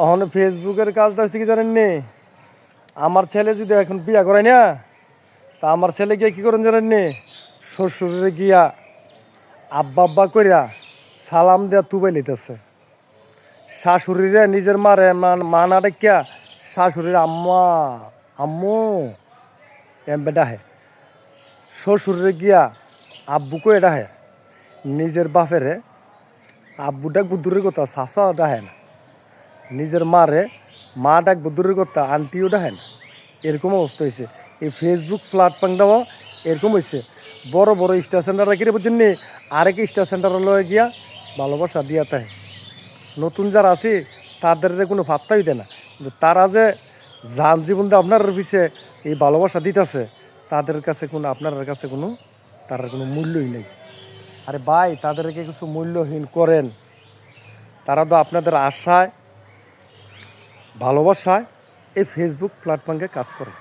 এখন ফেসবুকের কাজটা হচ্ছে কি জানেন নি, আমার ছেলে যদি এখন বিয়া করে না, তা আমার ছেলে গিয়ে কী করেন জানেন নি, শ্বশুরে গিয়া আব্বা আব্বা কইরা সালাম দেয়া তুবাই লিতেছে। শাশুড়িরে নিজের মারে মা না ডাকিয়া শাশুড়ির আম্মা আম্মু এমবে ডাহে। শ্বশুরে গিয়া আব্বু কয়ে ডাহে। নিজের বাপেরে আব্বু ডাকবো দূরের কথা, শাশা ডাহে না। নিজের মারে মা ডাকবো দূরের কথা, আন্টিও ডাহে না। এরকম অবস্থা হয়েছে এই ফেসবুক প্ল্যাটফর্মটাও। এরকম হয়েছে বড় বড় স্টার সেন্টাররা কিনে বুঝছেন নি, আরেক স্টার সেন্টারে লয়ে গিয়া ভালোবাসা দিয়া তাই। নতুন যারা আছে তাদের কোনো ভাবতাই দেয় না, কিন্তু তারা যে যান জীবন দিয়ে আপনার পিছিয়ে এই ভালোবাসা দিতেছে, তাদের কাছে কোনো আপনার কাছে কোনো তার কোনো মূল্যই নেই। আরে ভাই, তাদেরকে কিছু মূল্যহীন করেন। তারা তো আপনাদের আশায় ভালোবাসায় এই ফেসবুক প্ল্যাটফর্মে কাজ করে।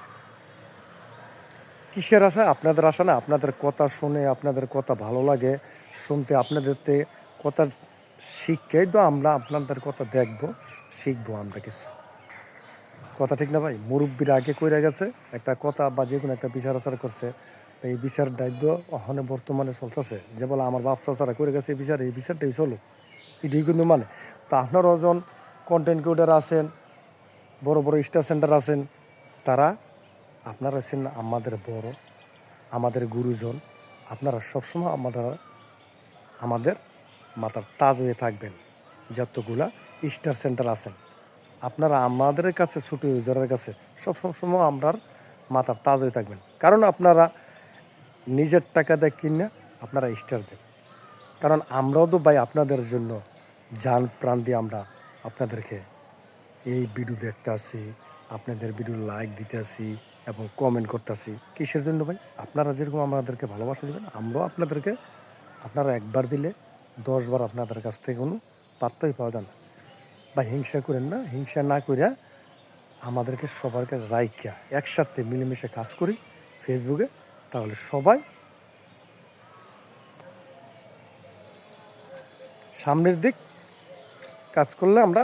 কিসের আশায়? আপনাদের আশা না। আপনাদের কথা শুনে, আপনাদের কথা ভালো লাগে শুনতে, আপনাদের কথা শিখেই তো আমরা আপনাদের কথা দেখবো, শিখবো আমরা কিছু। কথা ঠিক না ভাই? মুরব্বীরা আগে কইরা গেছে একটা কথা বা যে কোনো একটা বিচার আচার করছে, এই বিচার দায়িত্ব ওখানে বর্তমানে চলতেছে। যে বলে আমার বাপ চাচারা করে গেছে এই বিচারটাই চলো, এটাই কিন্তু মানে। তো আপনার ওজন কন্টেন্ট ক্রিয়েটার আছেন, বড় বড় স্টার সেন্টার আছেন, তারা আপনারা আছেন আমাদের বড়, আমাদের গুরুজন। আপনারা সবসময় আমাদের মাথার তাজ হয়ে থাকবেন। যতগুলা স্টার সেন্টার আছেন আপনারা আমাদের কাছে, ছোটো ইউজারের কাছে সবসময় আমরার মাথার তাজ হয়ে থাকবেন। কারণ আপনারা নিজের টাকা দিয়ে কিনে আপনারা স্টার দেন। কারণ আমরাও তো ভাই আপনাদের জন্য জান প্রাণ দিয়ে আমরা আপনাদেরকে এই ভিডিও দেখতে আসি, আপনাদের ভিডিও লাইক দিতে আসি এবং কমেন্ট করতে আসি। কিসের জন্য ভাই? আপনারা যেরকম আমাদেরকে ভালোবাসা দেবেন, আমরাও আপনাদেরকে, আপনারা একবার দিলে 10 বার আপনাদের কাছ থেকে কোনো পাত্তই পাওয়া যায় না। বা হিংসা করেন না, হিংসা না করিয়া আমাদেরকে সবাইকে রাইখা একসাথে মিলেমিশে কাজ করি ফেসবুকে, তাহলে সবাই সামনের দিক কাজ করলে আমরা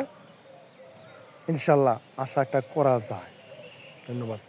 ইনশাল্লাহ আশা একটা করা যায়। ধন্যবাদ।